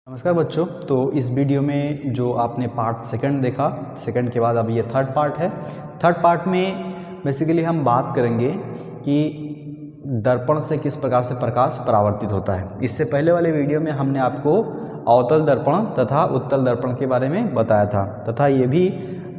नमस्कार बच्चों। तो इस वीडियो में जो आपने पार्ट सेकंड देखा, सेकंड के बाद अब ये थर्ड पार्ट है। थर्ड पार्ट में बेसिकली हम बात करेंगे कि दर्पण से किस प्रकार से प्रकाश परावर्तित होता है। इससे पहले वाले वीडियो में हमने आपको अवतल दर्पण तथा उत्तल दर्पण के बारे में बताया था तथा ये भी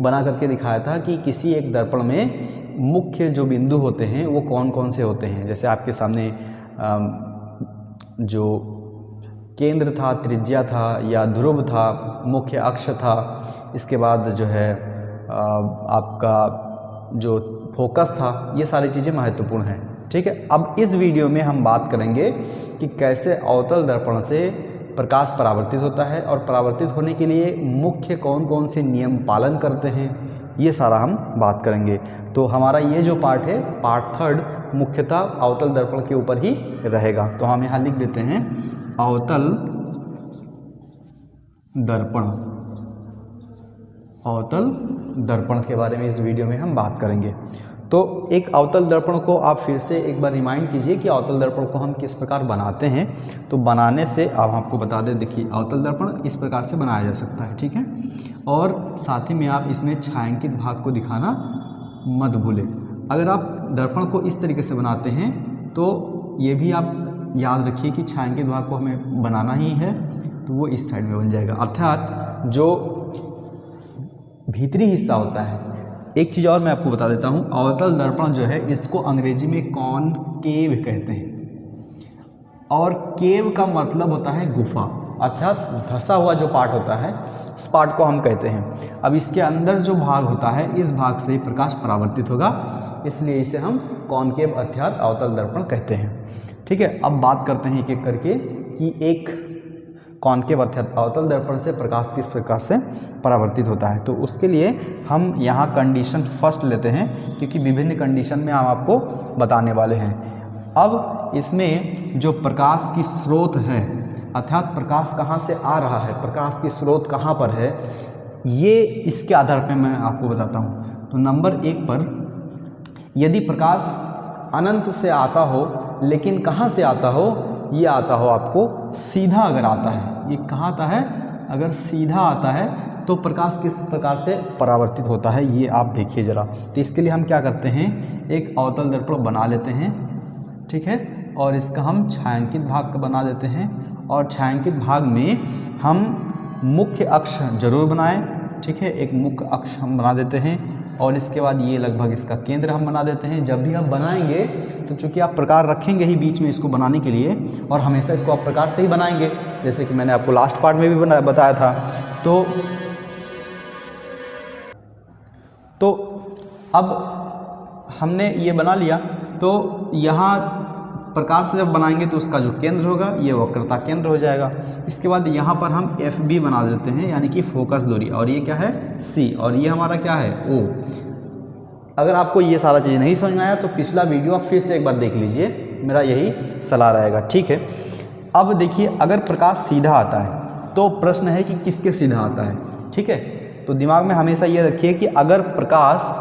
बना करके दिखाया था कि किसी एक दर्पण में मुख्य जो बिंदु होते हैं वो कौन कौन से होते हैं। जैसे आपके सामने जो केंद्र था, त्रिज्या था या ध्रुव था, मुख्य अक्ष था, इसके बाद जो है आपका जो फोकस था, ये सारी चीज़ें महत्वपूर्ण हैं। ठीक है, अब इस वीडियो में हम बात करेंगे कि कैसे अवतल दर्पण से प्रकाश परावर्तित होता है और परावर्तित होने के लिए मुख्य कौन कौन से नियम पालन करते हैं, ये सारा हम बात करेंगे। तो हमारा ये जो पार्ट है, पार्ट थर्ड, मुख्यतः अवतल दर्पण के ऊपर ही रहेगा। तो हम यहाँ लिख देते हैं अवतल दर्पण। अवतल दर्पण के बारे में इस वीडियो में हम बात करेंगे। तो एक अवतल दर्पण को आप फिर से एक बार रिमाइंड कीजिए कि अवतल दर्पण को हम किस प्रकार बनाते हैं। तो बनाने से अब आपको बता दें, देखिए अवतल दर्पण इस प्रकार से बनाया जा सकता है। ठीक है, और साथ ही में आप इसमें छायांकित भाग को दिखाना मत भूलें। अगर आप दर्पण को इस तरीके से बनाते हैं तो ये भी आप याद रखिए कि छायांकित भाग को हमें बनाना ही है, तो वो इस साइड में बन जाएगा। अर्थात जो भीतरी हिस्सा होता है, एक चीज़ और मैं आपको बता देता हूँ, अवतल दर्पण जो है इसको अंग्रेजी में कॉनकेव कहते हैं। और केव का मतलब होता है गुफा, अर्थात धंसा हुआ जो पार्ट होता है उस पार्ट को हम कहते हैं। अब इसके अंदर जो भाग होता है, इस भाग से प्रकाश परावर्तित होगा, इसलिए इसे हम कॉनकेव अर्थात अवतल दर्पण कहते हैं। ठीक है, अब बात करते हैं एक एक करके कि एक कॉनकेव अर्थात अवतल दर्पण से प्रकाश किस प्रकार से परावर्तित होता है। तो उसके लिए हम यहाँ कंडीशन फर्स्ट लेते हैं, क्योंकि विभिन्न कंडीशन में हम आपको बताने वाले हैं। अब इसमें जो प्रकाश की स्रोत है, अर्थात प्रकाश कहाँ से आ रहा है, प्रकाश की स्रोत कहाँ पर है, ये इसके आधार पर मैं आपको बताता हूँ। तो नंबर एक पर, यदि प्रकाश अनंत से आता हो, लेकिन कहाँ से आता हो, ये आता हो आपको सीधा, अगर आता है, ये कहाँ आता है, अगर सीधा आता है तो प्रकाश किस प्रकार से परावर्तित होता है, ये आप देखिए ज़रा। तो इसके लिए हम क्या करते हैं, एक अवतल दर्पण बना लेते हैं। ठीक है, और इसका हम छायांकित भाग बना देते हैं, और छायांकित भाग में हम मुख्य अक्ष जरूर बनाएं। ठीक है, एक मुख्य अक्ष हम बना देते हैं, और इसके बाद ये लगभग इसका केंद्र हम बना देते हैं। जब भी आप बनाएंगे तो चूंकि आप प्रकार रखेंगे ही बीच में इसको बनाने के लिए, और हमेशा इसको आप प्रकार से ही बनाएंगे, जैसे कि मैंने आपको लास्ट पार्ट में भी बताया था। तो अब हमने ये बना लिया, तो यहाँ प्रकार से जब बनाएंगे तो उसका जो केंद्र होगा ये वक्रता केंद्र हो जाएगा। इसके बाद यहाँ पर हम FB बना देते हैं, यानी कि फोकस दूरी, और ये क्या है C, और ये हमारा क्या है O। अगर आपको ये सारा चीज़ नहीं समझ में आया तो पिछला वीडियो आप फिर से एक बार देख लीजिए, मेरा यही सलाह रहेगा। ठीक है, अब देखिए, अगर प्रकाश सीधा आता है तो प्रश्न है कि किसके सीधा आता है। ठीक है, तो दिमाग में हमेशा ये रखिए कि अगर प्रकाश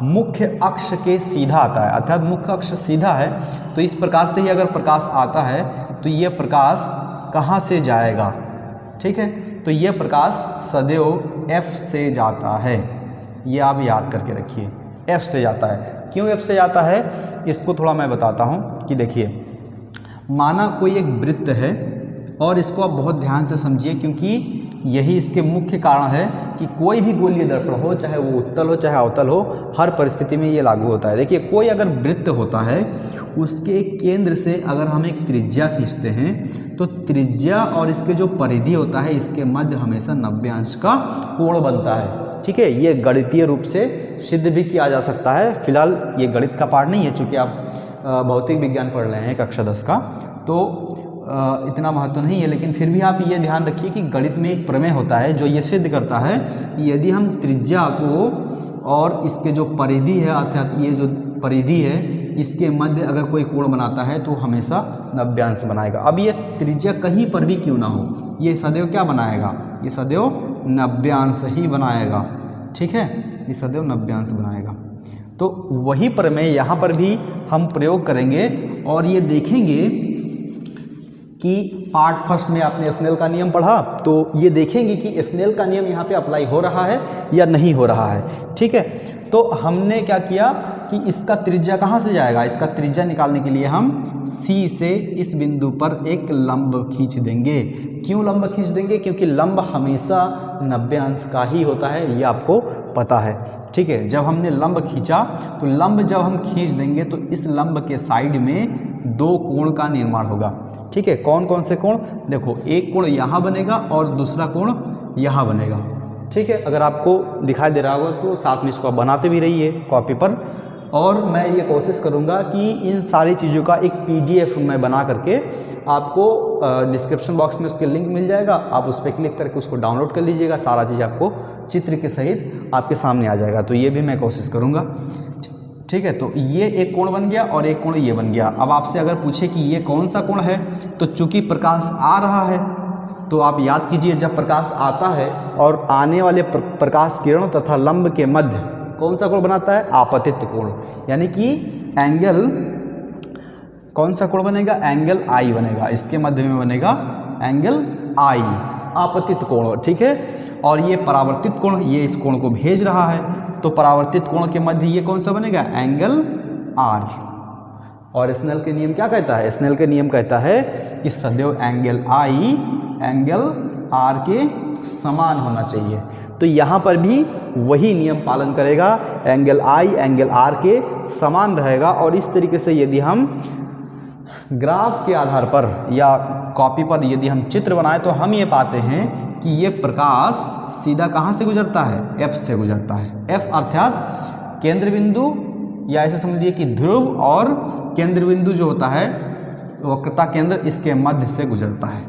मुख्य अक्ष के सीधा आता है, अर्थात मुख्य अक्ष सीधा है, तो इस प्रकार से ही अगर प्रकाश आता है तो ये प्रकाश कहाँ से जाएगा। ठीक है, तो ये प्रकाश सदैव F से जाता है, ये आप याद करके रखिए, F से जाता है। क्यों F से जाता है, इसको थोड़ा मैं बताता हूँ कि देखिए, माना कोई एक वृत्त है, और इसको आप बहुत ध्यान से समझिए, क्योंकि यही इसके मुख्य कारण है कि कोई भी गोलीय दर्पण हो, चाहे वो उत्तल हो चाहे अवतल हो, हर परिस्थिति में ये लागू होता है। देखिए, कोई अगर वृत्त होता है, उसके केंद्र से अगर हम एक त्रिज्या खींचते हैं, तो त्रिज्या और इसके जो परिधि होता है, इसके मध्य हमेशा 90 अंश का कोण बनता है। ठीक है, ये गणितीय रूप से सिद्ध भी किया जा सकता है। फिलहाल ये गणित का पार्ट नहीं है, चूँकि आप भौतिक विज्ञान पढ़ रहे हैं कक्षा 10 का, तो इतना महत्व नहीं है, लेकिन फिर भी आप ये ध्यान रखिए कि गणित में एक प्रमेय होता है जो ये सिद्ध करता है कि यदि हम त्रिज्या को और इसके जो परिधि है, अर्थात ये जो परिधि है, इसके मध्य अगर कोई कोण बनाता है तो हमेशा 90 अंश बनाएगा। अब ये त्रिज्या कहीं पर भी क्यों ना हो, ये सदैव क्या बनाएगा, ये सदैव 90 अंश ही बनाएगा। ठीक है, ये सदैव 90 अंश बनाएगा। तो वही प्रमेय यहाँ पर भी हम प्रयोग करेंगे, और ये देखेंगे कि पार्ट फर्स्ट में आपने स्नेल का नियम पढ़ा, तो ये देखेंगे कि स्नेल का नियम यहाँ पे अप्लाई हो रहा है या नहीं हो रहा है। ठीक है, तो हमने क्या किया कि इसका त्रिज्या कहाँ से जाएगा, इसका त्रिज्या निकालने के लिए हम C से इस बिंदु पर एक लंब खींच देंगे। क्यों लंब खींच देंगे? क्योंकि लंब हमेशा 90 अंश का ही होता है, ये आपको पता है। ठीक है, जब हमने लंब खींचा तो लंब जब हम खींच देंगे तो इस लंब के साइड में 2 कोण का निर्माण होगा। ठीक है, कौन कौन से कोण? देखो, एक कोण यहाँ बनेगा और दूसरा कोण यहाँ बनेगा। ठीक है, अगर आपको दिखाई दे रहा होगा तो साथ में इसको आप बनाते भी रहिए कॉपी पर, और मैं ये कोशिश करूँगा कि इन सारी चीज़ों का एक PDF मैं बना करके आपको डिस्क्रिप्शन बॉक्स में उसके लिंक मिल जाएगा, आप उस पर क्लिक करके उसको डाउनलोड कर लीजिएगा। सारा चीज़ आपको चित्र के सहित आपके सामने आ जाएगा, तो ये भी मैं कोशिश करूँगा। ठीक है, तो ये एक कोण बन गया और एक कोण ये बन गया। अब आपसे अगर पूछे कि ये कौन सा कोण है, तो चूंकि प्रकाश आ रहा है तो आप याद कीजिए, जब प्रकाश आता है और आने वाले प्रकाश किरण तथा लंब के मध्य कौन सा कोण बनाता है? आपतित कोण। यानी कि एंगल, कौन सा कोण बनेगा? एंगल I बनेगा। इसके मध्य में बनेगा एंगल I, आपतित कोण। ठीक है, और ये परावर्तित कोण, ये इस कोण को भेज रहा है, तो परावर्तित कोण के मध्य ये कौन सा बनेगा? Angle R। और स्नेल के नियम क्या कहता है? स्नेल के नियम कहता है कि सदैव एंगल I एंगल R के समान होना चाहिए। तो यहाँ पर भी वही नियम पालन करेगा, एंगल I एंगल R के समान रहेगा। और इस तरीके से यदि हम ग्राफ के आधार पर या कॉपी पर यदि हम चित्र बनाएं तो हम ये पाते हैं कि ये प्रकाश सीधा कहाँ से गुजरता है? F से गुजरता है। F अर्थात केंद्र बिंदु, या ऐसे समझिए कि ध्रुव और केंद्र बिंदु जो होता है वक्रता केंद्र, इसके मध्य से गुजरता है।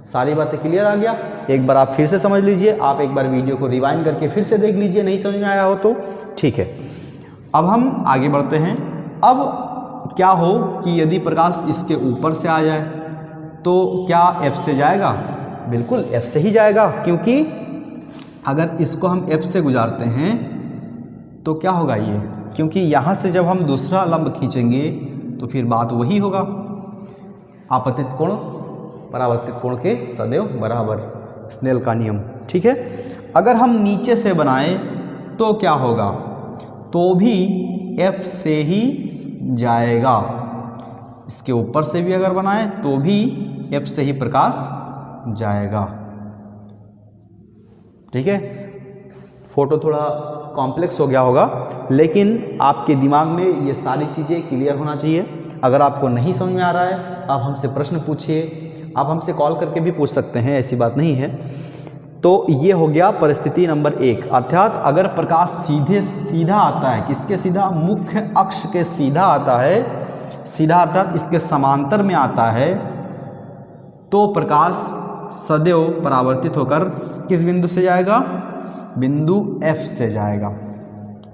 सारी बातें क्लियर आ गया? एक बार आप फिर से समझ लीजिए, आप एक बार वीडियो को रिवाइंड करके फिर से देख लीजिए, नहीं समझ में आया हो तो। ठीक है, अब हम आगे बढ़ते हैं। अब क्या हो कि यदि प्रकाश इसके ऊपर से आ जाए तो क्या F से जाएगा? बिल्कुल F से ही जाएगा, क्योंकि अगर इसको हम F से गुजारते हैं तो क्या होगा ये? क्योंकि यहाँ से जब हम दूसरा लंब खींचेंगे तो फिर बात वही होगा, आपतित कोण परावर्तित कोण के सदैव बराबर, स्नेल का नियम। ठीक है, अगर हम नीचे से बनाएं तो क्या होगा? तो भी F से ही जाएगा। इसके ऊपर से भी अगर बनाएं तो भी F से ही प्रकाश जाएगा। ठीक है, फोटो थोड़ा कॉम्प्लेक्स हो गया होगा, लेकिन आपके दिमाग में ये सारी चीज़ें क्लियर होना चाहिए। अगर आपको नहीं समझ में आ रहा है, आप हमसे प्रश्न पूछिए, आप हमसे कॉल करके भी पूछ सकते हैं, ऐसी बात नहीं है। तो ये हो गया परिस्थिति नंबर 1, अर्थात अगर प्रकाश सीधा आता है, किसके सीधा? मुख्य अक्ष के सीधा आता है, सीधा अर्थात इसके समांतर में आता है, तो प्रकाश सदैव परावर्तित होकर किस बिंदु से जाएगा? बिंदु F से जाएगा।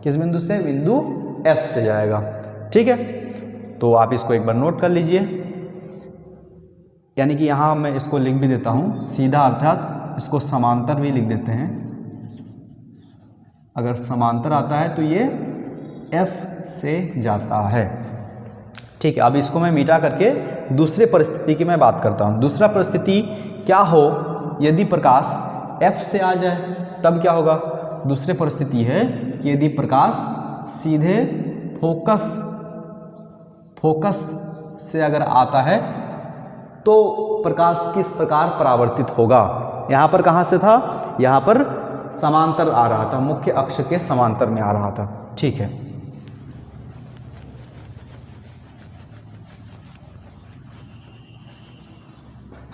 किस बिंदु से? बिंदु F से जाएगा। ठीक है, तो आप इसको एक बार नोट कर लीजिए। यानी कि यहाँ मैं इसको लिख भी देता हूँ, सीधा अर्थात इसको समांतर भी लिख देते हैं। अगर समांतर आता है तो ये F से जाता है। ठीक है, अब इसको मैं मिटा करके दूसरे परिस्थिति की मैं बात करता हूँ। दूसरा परिस्थिति क्या हो यदि प्रकाश F से आ जाए, तब क्या होगा? दूसरी परिस्थिति है कि यदि प्रकाश सीधे फोकस से अगर आता है तो प्रकाश किस प्रकार परावर्तित होगा? यहाँ पर कहाँ से था? यहाँ पर समांतर आ रहा था, मुख्य अक्ष के समांतर में आ रहा था। ठीक है,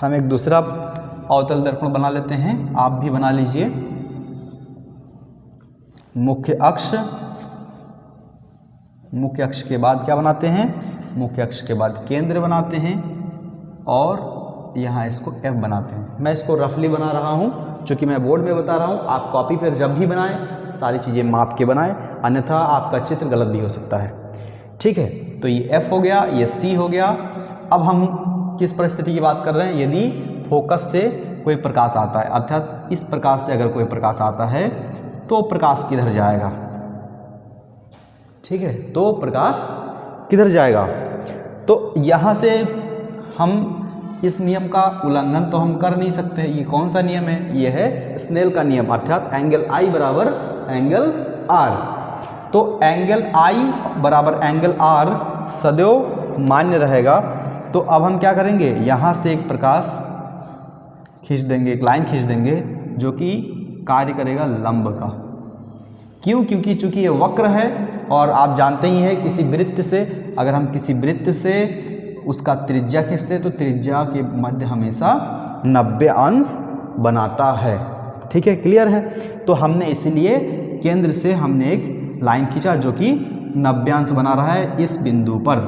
हम एक दूसरा अवतल दर्पण बना लेते हैं, आप भी बना लीजिए। मुख्य अक्ष के बाद क्या बनाते हैं? मुख्य अक्ष के बाद केंद्र बनाते हैं और यहाँ इसको F बनाते हैं। मैं इसको रफली बना रहा हूँ, चूँकि मैं बोर्ड में बता रहा हूँ। आप कॉपी पर जब भी बनाएं सारी चीज़ें माप के बनाएं, अन्यथा आपका चित्र गलत भी हो सकता है। ठीक है, तो ये F हो गया, ये C हो गया। अब हम किस परिस्थिति की बात कर रहे हैं? यदि फोकस से कोई प्रकाश आता है, अर्थात इस प्रकार से अगर कोई प्रकाश आता है तो प्रकाश किधर जाएगा? ठीक है, तो प्रकाश किधर जाएगा? तो यहाँ से हम इस नियम का उल्लंघन तो हम कर नहीं सकते। ये कौन सा नियम है? ये है स्नेल का नियम, अर्थात एंगल I बराबर एंगल R। तो एंगल I बराबर एंगल R सदैव मान्य रहेगा। तो अब हम क्या करेंगे, यहाँ से एक प्रकाश खींच देंगे, एक लाइन खींच देंगे जो कि कार्य करेगा लंब का। क्यों? क्योंकि चूंकि ये वक्र है और आप जानते ही हैं किसी वृत्त से, अगर हम किसी वृत्त से उसका त्रिज्या खींचते हैं तो त्रिज्या के मध्य हमेशा 90 अंश बनाता है। ठीक है, क्लियर है। तो हमने इसीलिए केंद्र से हमने एक लाइन खींचा जो कि 90 अंश बना रहा है इस बिंदु पर।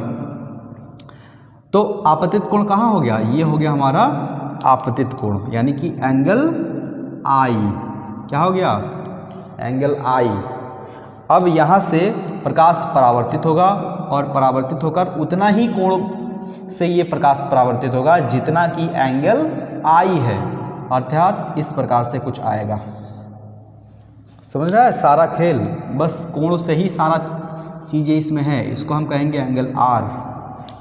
तो आपतित कोण कहाँ हो गया? ये हो गया हमारा आपतित कोण, यानी कि एंगल I। क्या हो गया? Angle I। अब यहाँ से प्रकाश परावर्तित होगा और परावर्तित होकर उतना ही कोण से ये प्रकाश परावर्तित होगा जितना कि एंगल I है, अर्थात इस प्रकार से कुछ आएगा। समझ रहा है सारा खेल? बस कोण से ही सारा चीज़ें इसमें है। इसको हम कहेंगे एंगल R।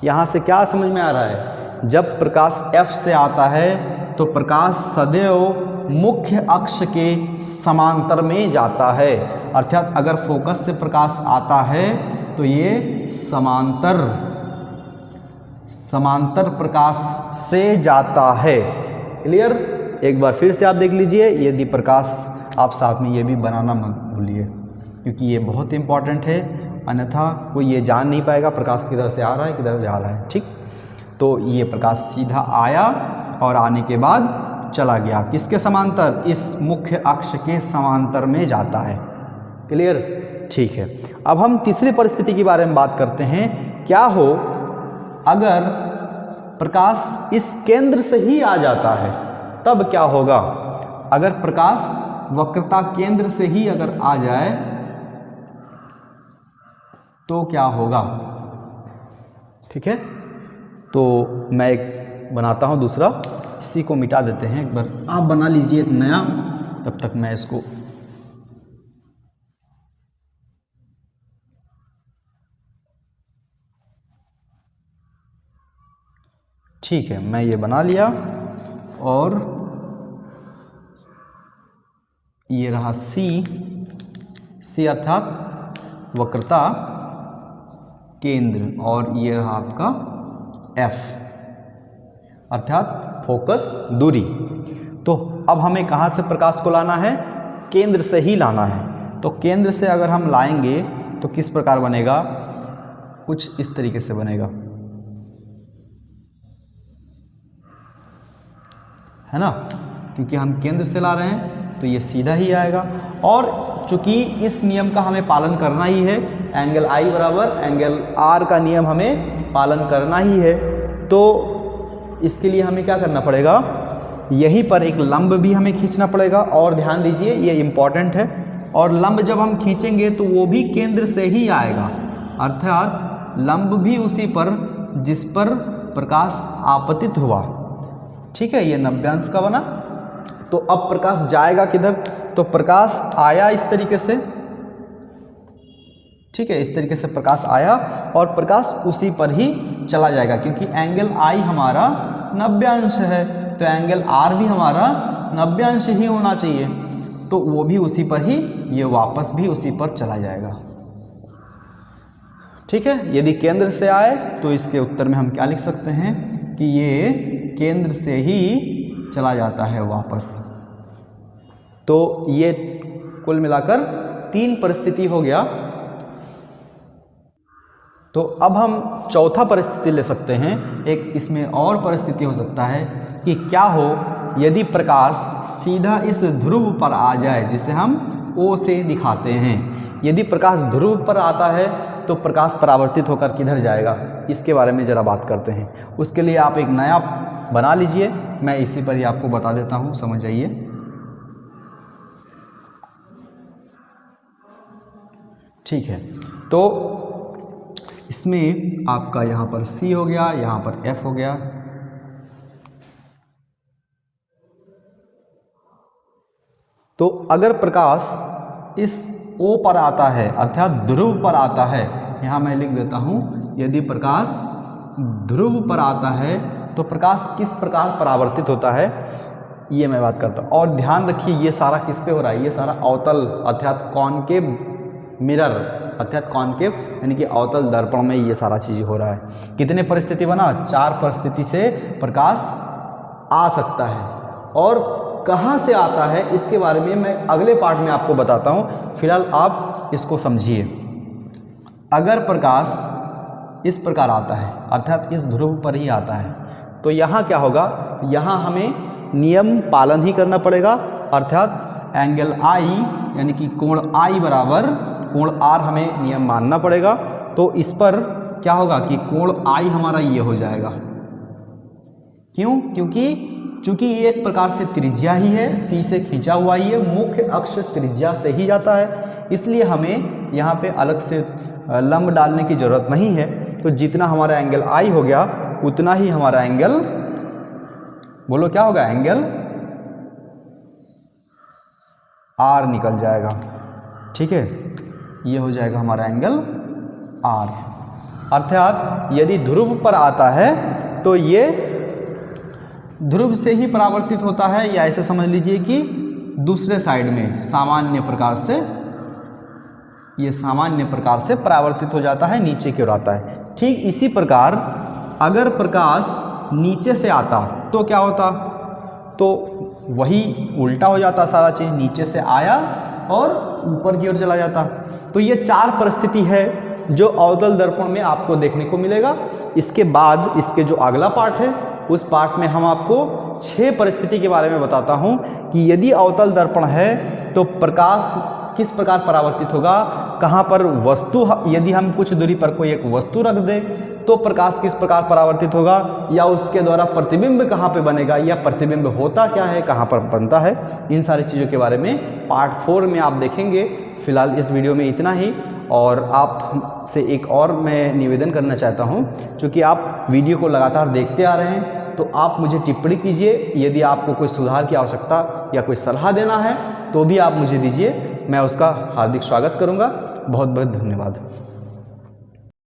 यहाँ से क्या समझ में आ रहा है? जब प्रकाश F से आता है तो प्रकाश सदैव मुख्य अक्ष के समांतर में जाता है, अर्थात अगर फोकस से प्रकाश आता है तो ये समांतर प्रकाश से जाता है। क्लियर? एक बार फिर से आप देख लीजिए, यदि प्रकाश आप साथ में ये भी बनाना मत भूलिए क्योंकि ये बहुत इंपॉर्टेंट है, अन्यथा कोई ये जान नहीं पाएगा प्रकाश किधर से आ रहा है किधर जा रहा है। ठीक, तो ये प्रकाश सीधा आया और आने के बाद चला गया किसके समांतर? इस मुख्य अक्ष के समांतर में जाता है। क्लियर? ठीक है। अब हम तीसरी परिस्थिति के बारे में बात करते हैं। क्या हो अगर प्रकाश इस केंद्र से ही आ जाता है, तब क्या होगा? अगर प्रकाश वक्रता केंद्र से ही अगर आ जाए तो क्या होगा? ठीक है, तो मैं एक बनाता हूं दूसरा, इसी को मिटा देते हैं। एक बार आप बना लीजिए एक नया, तब तक मैं इसको ठीक है, मैं ये बना लिया और ये रहा C अर्थात वक्रता केंद्र, और ये रहा आपका F अर्थात फोकस दूरी। तो अब हमें कहाँ से प्रकाश को लाना है? केंद्र से ही लाना है। तो केंद्र से अगर हम लाएंगे तो किस प्रकार बनेगा? कुछ इस तरीके से बनेगा, है ना, क्योंकि हम केंद्र से ला रहे हैं तो ये सीधा ही आएगा। और चूंकि इस नियम का हमें पालन करना ही है, एंगल I बराबर एंगल R का नियम हमें पालन करना ही है, तो इसके लिए हमें क्या करना पड़ेगा? यहीं पर एक लंब भी हमें खींचना पड़ेगा। और ध्यान दीजिए ये इम्पॉर्टेंट है, और लंब जब हम खींचेंगे तो वो भी केंद्र से ही आएगा, अर्थात लंब भी उसी पर जिस पर प्रकाश आपतित हुआ। ठीक है, ये 90 अंश का बना। तो अब प्रकाश जाएगा किधर? तो प्रकाश आया इस तरीके से, ठीक है, इस तरीके से प्रकाश आया और प्रकाश उसी पर ही चला जाएगा, क्योंकि एंगल I हमारा 90 अंश है तो एंगल R भी हमारा 90 अंश ही होना चाहिए, तो वो भी उसी पर ही, ये वापस भी उसी पर चला जाएगा। ठीक है, यदि केंद्र से आए तो इसके उत्तर में हम क्या लिख सकते हैं कि ये केंद्र से ही चला जाता है वापस। तो ये कुल मिलाकर 3 परिस्थिति हो गया। तो अब हम चौथा परिस्थिति ले सकते हैं। एक इसमें और परिस्थिति हो सकता है कि क्या हो यदि प्रकाश सीधा इस ध्रुव पर आ जाए, जिसे हम O से दिखाते हैं। यदि प्रकाश ध्रुव पर आता है तो प्रकाश परावर्तित होकर किधर जाएगा, इसके बारे में ज़रा बात करते हैं। उसके लिए आप एक नया बना लीजिए, मैं इसी पर ही आपको बता देता हूँ, समझ जाइए। ठीक है, तो इसमें आपका यहाँ पर C हो गया, यहाँ पर F हो गया। तो अगर प्रकाश इस O पर आता है अर्थात ध्रुव पर आता है, यहाँ मैं लिख देता हूँ, यदि प्रकाश ध्रुव पर आता है तो प्रकाश किस प्रकार परावर्तित होता है ये मैं बात करता हूँ। और ध्यान रखिए ये सारा किस पे हो रहा है, ये सारा अवतल अर्थात कॉनकेव मिरर अर्थात कॉनकेव यानी कि अवतल दर्पण में ये सारा चीज़ हो रहा है। कितने परिस्थिति बना, 4 परिस्थिति से प्रकाश आ सकता है और कहाँ से आता है इसके बारे में मैं अगले पार्ट में आपको बताता हूँ। फिलहाल आप इसको समझिए। अगर प्रकाश इस प्रकार आता है अर्थात इस ध्रुव पर ही आता है तो यहाँ क्या होगा, यहाँ हमें नियम पालन ही करना पड़ेगा अर्थात एंगल आई यानी कि कोण आई बराबर कोण आर हमें नियम मानना पड़ेगा। तो इस पर क्या होगा कि कोण आई हमारा ये हो जाएगा। क्यों? क्योंकि ये एक प्रकार से त्रिज्या ही है, सी से खींचा हुआ ही है, मुख्य अक्ष त्रिज्या से ही जाता है, इसलिए हमें यहाँ पे अलग से लंब डालने की ज़रूरत नहीं है। तो जितना हमारा एंगल आई हो गया उतना ही हमारा एंगल, बोलो क्या होगा, एंगल आर निकल जाएगा। ठीक है, ये हो जाएगा हमारा एंगल आर। अर्थात यदि ध्रुव पर आता है तो ये ध्रुव से ही परावर्तित होता है, या ऐसे समझ लीजिए कि दूसरे साइड में सामान्य प्रकार से, ये सामान्य प्रकार से परावर्तित हो जाता है, नीचे की ओर आता है। ठीक इसी प्रकार अगर प्रकाश नीचे से आता तो क्या होता, तो वही उल्टा हो जाता, सारा चीज़ नीचे से आया और ऊपर की ओर चला जाता। तो ये 4 परिस्थिति है जो अवतल दर्पण में आपको देखने को मिलेगा। इसके बाद इसके जो अगला पार्ट है उस पार्ट में हम आपको 6 परिस्थिति के बारे में बताता हूँ कि यदि अवतल दर्पण है तो प्रकाश किस प्रकार परावर्तित होगा, कहाँ पर वस्तु, यदि हम कुछ दूरी पर कोई एक वस्तु रख दें तो प्रकाश किस प्रकार परावर्तित होगा, या उसके द्वारा प्रतिबिंब कहाँ पे बनेगा, या प्रतिबिंब होता क्या है, कहाँ पर बनता है। इन सारी चीज़ों के बारे में पार्ट 4 में आप देखेंगे। फिलहाल इस वीडियो में इतना ही। और आप से एक और मैं निवेदन करना चाहता हूँ, क्योंकि आप वीडियो को लगातार देखते आ रहे हैं तो आप मुझे टिप्पणी कीजिए। यदि आपको कोई सुधार की आवश्यकता या कोई सलाह देना है तो भी आप मुझे दीजिए, मैं उसका हार्दिक स्वागत करूँगा। बहुत बहुत धन्यवाद।